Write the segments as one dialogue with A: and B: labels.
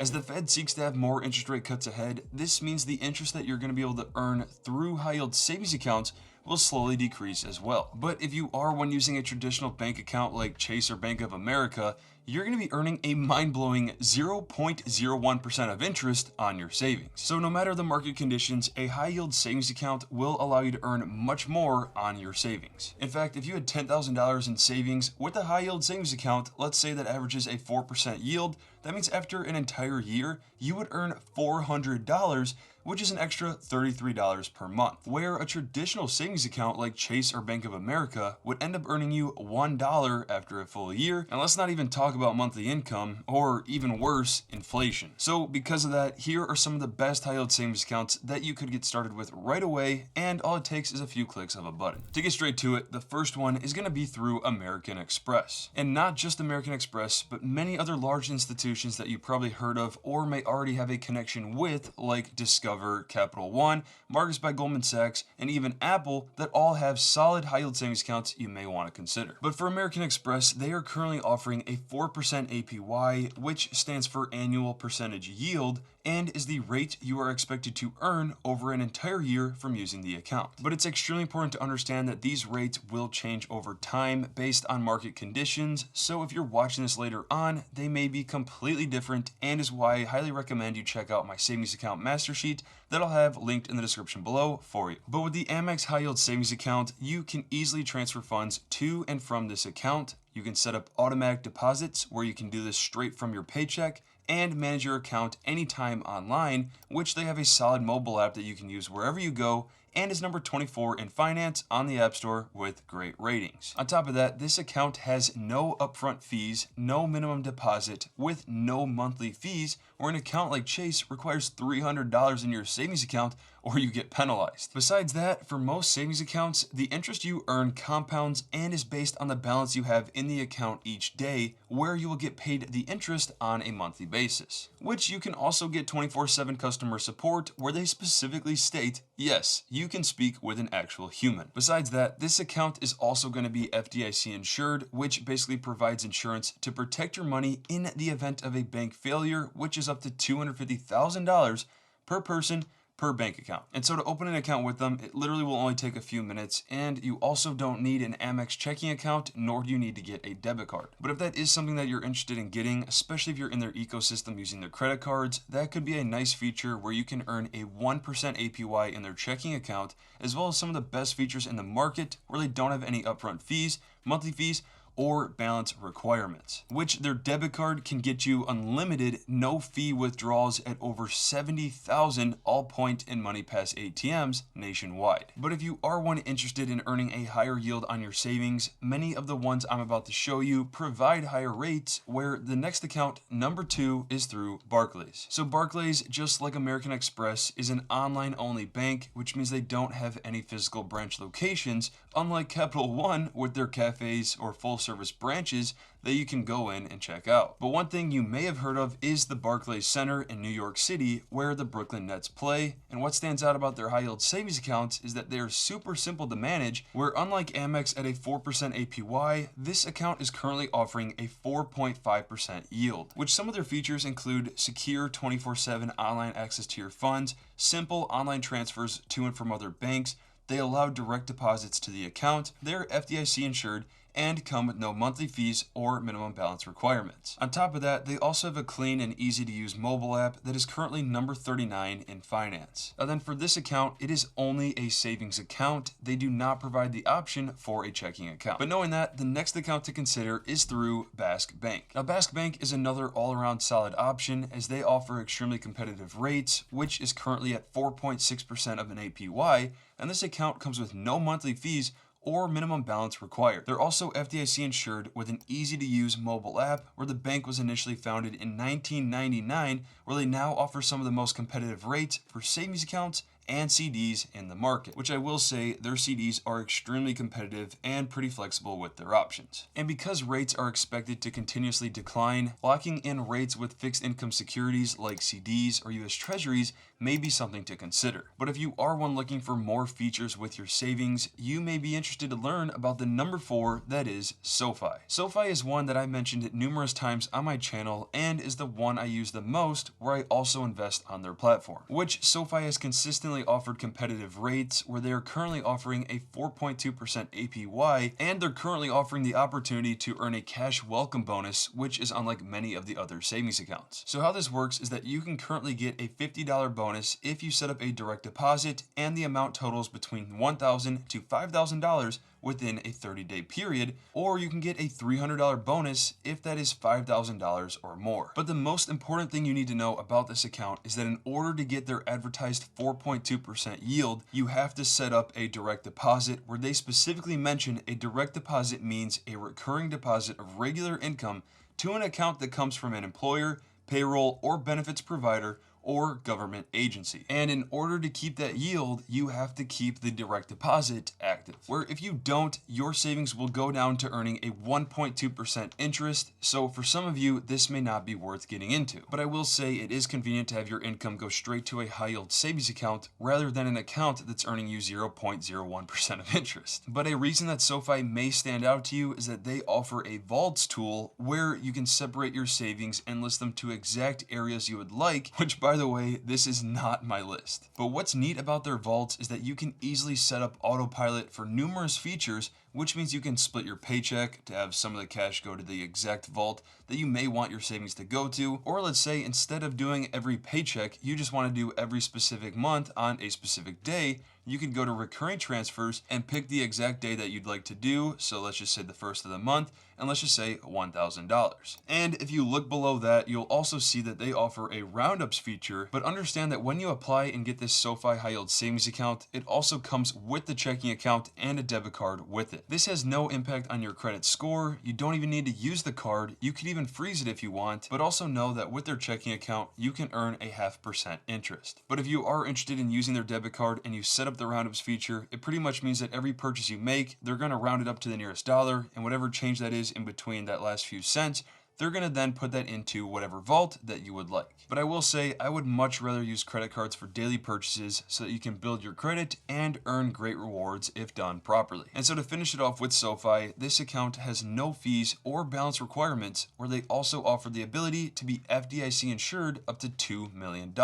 A: As the Fed seeks to have more interest rate cuts ahead, this means the interest that you're going to be able to earn through high-yield savings accounts will slowly decrease as well. But if you are one using a traditional bank account like Chase or Bank of America, you're going to be earning a mind-blowing 0.01% of interest on your savings. So no matter the market conditions, a high-yield savings account will allow you to earn much more on your savings. In fact, if you had $10,000 in savings with a high-yield savings account, let's say that averages a 4% yield, that means after an entire year, you would earn $400, which is an extra $33 per month, where a traditional savings account like Chase or Bank of America would end up earning you $1 after a full year, and let's not even talk about monthly income, or even worse, inflation. So because of that, here are some of the best high-yield savings accounts that you could get started with right away, and all it takes is a few clicks of a button. To get straight to it, the first one is going to be through American Express. And not just American Express, but many other large institutions that you probably heard of or may already have a connection with, like Discover, Capital One, Marcus by Goldman Sachs, and even Apple, that all have solid high-yield savings accounts you may want to consider. But for American Express, they are currently offering a 4% APY, which stands for annual percentage yield, and is the rate you are expected to earn over an entire year from using the account. But it's extremely important to understand that these rates will change over time based on market conditions, so if you're watching this later on, they may be completely different, and is why I highly recommend you check out my savings account master sheet that I'll have linked in the description below for you. But with the AMEX high yield savings account, you can easily transfer funds to and from this account. You can set up automatic deposits where you can do this straight from your paycheck, and manage your account anytime online, which they have a solid mobile app that you can use wherever you go, and is number 24 in finance on the App Store with great ratings. On top of that, this account has no upfront fees, no minimum deposit, with no monthly fees, where an account like Chase requires $300 in your savings account or you get penalized. Besides that, for most savings accounts, the interest you earn compounds and is based on the balance you have in the account each day, where you will get paid the interest on a monthly basis. Which you can also get 24/7 customer support, where they specifically state, yes, you can speak with an actual human. Besides that, this account is also going to be FDIC insured, which basically provides insurance to protect your money in the event of a bank failure, which is up to $250,000 per person per bank account. And so to open an account with them, it literally will only take a few minutes, and you also don't need an AMEX checking account, nor do you need to get a debit card. But if that is something that you're interested in getting, especially if you're in their ecosystem using their credit cards, that could be a nice feature where you can earn a 1% APY in their checking account, as well as some of the best features in the market where they don't have any upfront fees, monthly fees, or balance requirements, which their debit card can get you unlimited, no fee withdrawals at over 70,000 all point and money pass ATMs nationwide. But if you are one interested in earning a higher yield on your savings, many of the ones I'm about to show you provide higher rates, where the next account, number 2, is through Barclays. So Barclays, just like American Express, is an online only bank, which means they don't have any physical branch locations, unlike Capital One with their cafes or full service branches that you can go in and check out. But one thing you may have heard of is the Barclays Center in New York City, where the Brooklyn Nets play. And what stands out about their high yield savings accounts is that they're super simple to manage, where unlike Amex at a 4% APY, this account is currently offering a 4.5% yield, which some of their features include secure 24/7 online access to your funds, simple online transfers to and from other banks. They allow direct deposits to the account, they're FDIC insured, and come with no monthly fees or minimum balance requirements. On top of that, they also have a clean and easy to use mobile app that is currently number 39 in finance. And then for this account, it is only a savings account. They do not provide the option for a checking account. But knowing that, the next account to consider is through Bask Bank. Now, Bask Bank is another all-around solid option, as they offer extremely competitive rates, which is currently at 4.6% of an APY, and this account comes with no monthly fees or minimum balance required. They're also FDIC insured with an easy-to-use mobile app, where the bank was initially founded in 1999, where they now offer some of the most competitive rates for savings accounts and CDs in the market, which I will say their CDs are extremely competitive and pretty flexible with their options. And because rates are expected to continuously decline, locking in rates with fixed income securities like CDs or US Treasuries may be something to consider. But if you are one looking for more features with your savings, you may be interested to learn about the number 4, that is SoFi. SoFi is one that I mentioned numerous times on my channel and is the one I use the most, where I also invest on their platform, which SoFi has consistently offered competitive rates, where they are currently offering a 4.2% APY, and they're currently offering the opportunity to earn a cash welcome bonus, which is unlike many of the other savings accounts. So how this works is that you can currently get a $50 bonus if you set up a direct deposit and the amount totals between $1,000 to $5,000 within a 30-day period, or you can get a $300 bonus if that is $5,000 or more. But the most important thing you need to know about this account is that in order to get their advertised 4.2% yield, you have to set up a direct deposit, where they specifically mention a direct deposit means a recurring deposit of regular income to an account that comes from an employer, payroll, or benefits provider, or government agency. And in order to keep that yield, you have to keep the direct deposit active, where if you don't, your savings will go down to earning a 1.2% interest. So for some of you, this may not be worth getting into. But I will say it is convenient to have your income go straight to a high yield savings account rather than an account that's earning you 0.01% of interest. But a reason that SoFi may stand out to you is that they offer a vaults tool where you can separate your savings and list them to exact areas you would like, which by the way, this is not my list. But what's neat about their vaults is that you can easily set up autopilot for numerous features, which means you can split your paycheck to have some of the cash go to the exact vault that you may want your savings to go to. Or let's say instead of doing every paycheck, you just want to do every specific month on a specific day, you can go to recurring transfers and pick the exact day that you'd like to do. So let's just say the first of the month, and let's just say $1,000. And if you look below that, you'll also see that they offer a roundups feature, but understand that when you apply and get this SoFi high yield savings account, it also comes with the checking account and a debit card with it. This has no impact on your credit score. You don't even need to use the card. You could even freeze it if you want, but also know that with their checking account, you can earn a 0.5% interest. But if you are interested in using their debit card and you set up the roundups feature, it pretty much means that every purchase you make, they're going to round it up to the nearest dollar, and whatever change that is in between that last few cents, they're going to then put that into whatever vault that you would like. But I will say I would much rather use credit cards for daily purchases so that you can build your credit and earn great rewards if done properly. And so to finish it off with SoFi, this account has no fees or balance requirements, where they also offer the ability to be FDIC insured up to $2 million.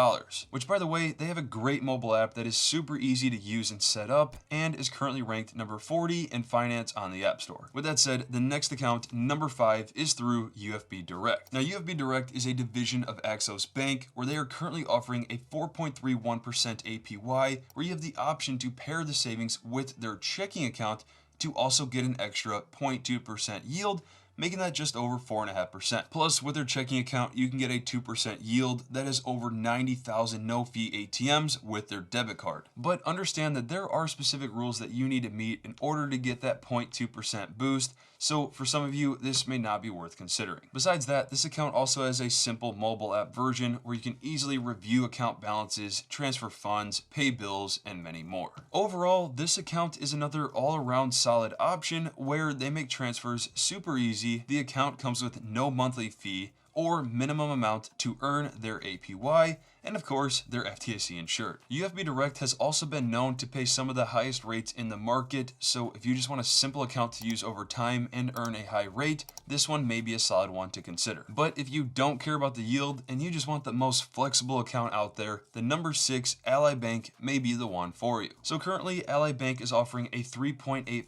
A: Which, by the way, they have a great mobile app that is super easy to use and set up and is currently ranked number 40 in finance on the App Store. With that said, the next account, number 5, is through UFB Direct. Now, UFB Direct is a division of Axos Bank, where they are currently offering a 4.31% APY, where you have the option to pair the savings with their checking account to also get an extra 0.2% yield, making that just over 4.5%. Plus, with their checking account, you can get a 2% yield that is over 90,000 no-fee ATMs with their debit card. But understand that there are specific rules that you need to meet in order to get that 0.2% boost, so for some of you, this may not be worth considering. Besides that, this account also has a simple mobile app version where you can easily review account balances, transfer funds, pay bills, and many more. Overall, this account is another all-around solid option where they make transfers super easy. The account comes with no monthly fee or minimum amount to earn their APY, and of course, they're FDIC insured. UFB Direct has also been known to pay some of the highest rates in the market, so if you just want a simple account to use over time and earn a high rate, this one may be a solid one to consider. But if you don't care about the yield and you just want the most flexible account out there, the number 6, Ally Bank, may be the one for you. So currently, Ally Bank is offering a 3.85%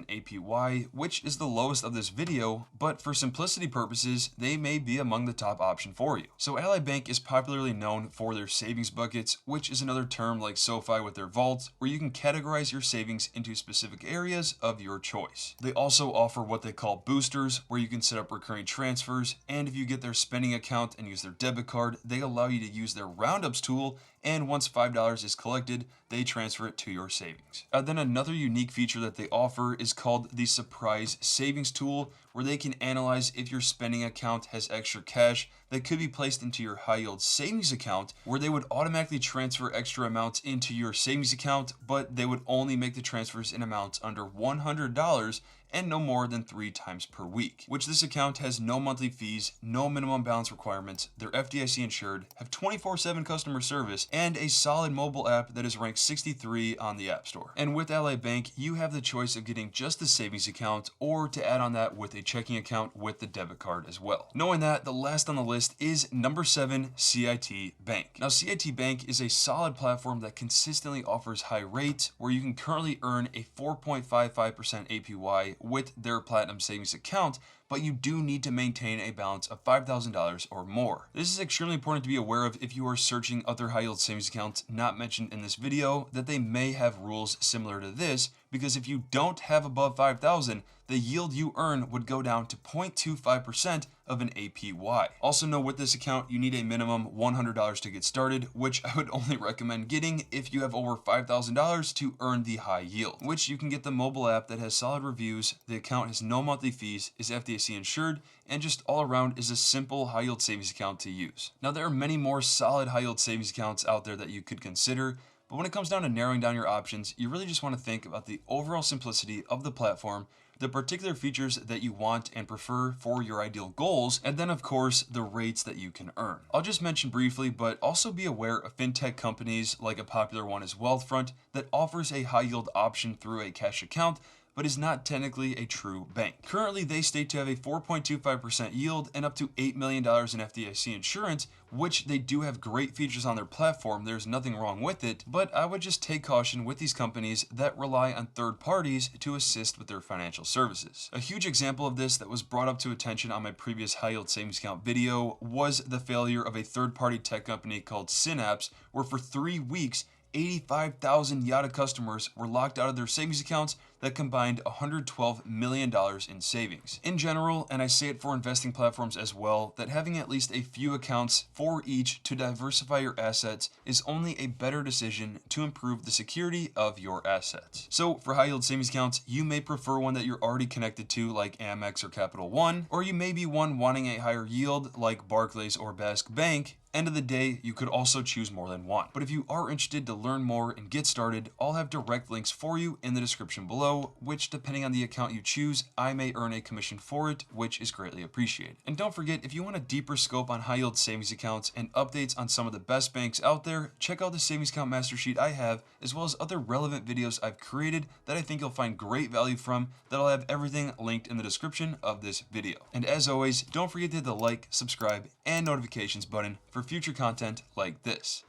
A: APY, which is the lowest of this video, but for simplicity purposes, they may be among the top option for you. So Ally Bank is popularly known for their savings buckets, which is another term like SoFi with their vaults, where you can categorize your savings into specific areas of your choice. They also offer what they call boosters, where you can set up recurring transfers, and if you get their spending account and use their debit card, they allow you to use their roundups tool and once $5 is collected, they transfer it to your savings. Then another unique feature that they offer is called the Surprise Savings Tool, where they can analyze if your spending account has extra cash that could be placed into your high yield savings account, where they would automatically transfer extra amounts into your savings account, but they would only make the transfers in amounts under $100 and no more than 3 times per week, which this account has no monthly fees, no minimum balance requirements, they're FDIC insured, have 24/7 customer service, and a solid mobile app that is ranked 63 on the App Store. And with Ally Bank, you have the choice of getting just the savings account or to add on that with a checking account with the debit card as well. Knowing that, the last on the list is number 7, CIT Bank. Now, CIT Bank is a solid platform that consistently offers high rates, where you can currently earn a 4.55% APY with their Platinum Savings account, but you do need to maintain a balance of $5,000 or more. This is extremely important to be aware of if you are searching other high yield savings accounts not mentioned in this video, that they may have rules similar to this, because if you don't have above 5,000, the yield you earn would go down to 0.25% of an APY. Also know with this account, you need a minimum $100 to get started, which I would only recommend getting if you have over $5,000 to earn the high yield, which you can get the mobile app that has solid reviews, the account has no monthly fees, is FDIC insured, and just all around is a simple high yield savings account to use. Now, there are many more solid high yield savings accounts out there that you could consider, but when it comes down to narrowing down your options, you really just want to think about the overall simplicity of the platform, the particular features that you want and prefer for your ideal goals, and then of course the rates that you can earn. I'll just mention briefly, but also be aware of fintech companies like a popular one is Wealthfront that offers a high yield option through a cash account, but is not technically a true bank. Currently, they state to have a 4.25% yield and up to $8 million in FDIC insurance, which they do have great features on their platform. There's nothing wrong with it, but I would just take caution with these companies that rely on third parties to assist with their financial services. A huge example of this that was brought up to attention on my previous high yield savings account video was the failure of a third-party tech company called Synapse, where for 3 weeks, 85,000 Yada customers were locked out of their savings accounts that combined $112 million in savings. In general, and I say it for investing platforms as well, that having at least a few accounts for each to diversify your assets is only a better decision to improve the security of your assets. So for high yield savings accounts, you may prefer one that you're already connected to like AMEX or Capital One, or you may be one wanting a higher yield like Barclays or Bask Bank. End of the day, you could also choose more than one. But if you are interested to learn more and get started, I'll have direct links for you in the description below, which depending on the account you choose, I may earn a commission for it, which is greatly appreciated. And don't forget, if you want a deeper scope on high yield savings accounts and updates on some of the best banks out there, check out the savings account master sheet I have, as well as other relevant videos I've created that I think you'll find great value from, that I'll have everything linked in the description of this video. And as always, don't forget to hit the like, subscribe, and notifications button for future content like this.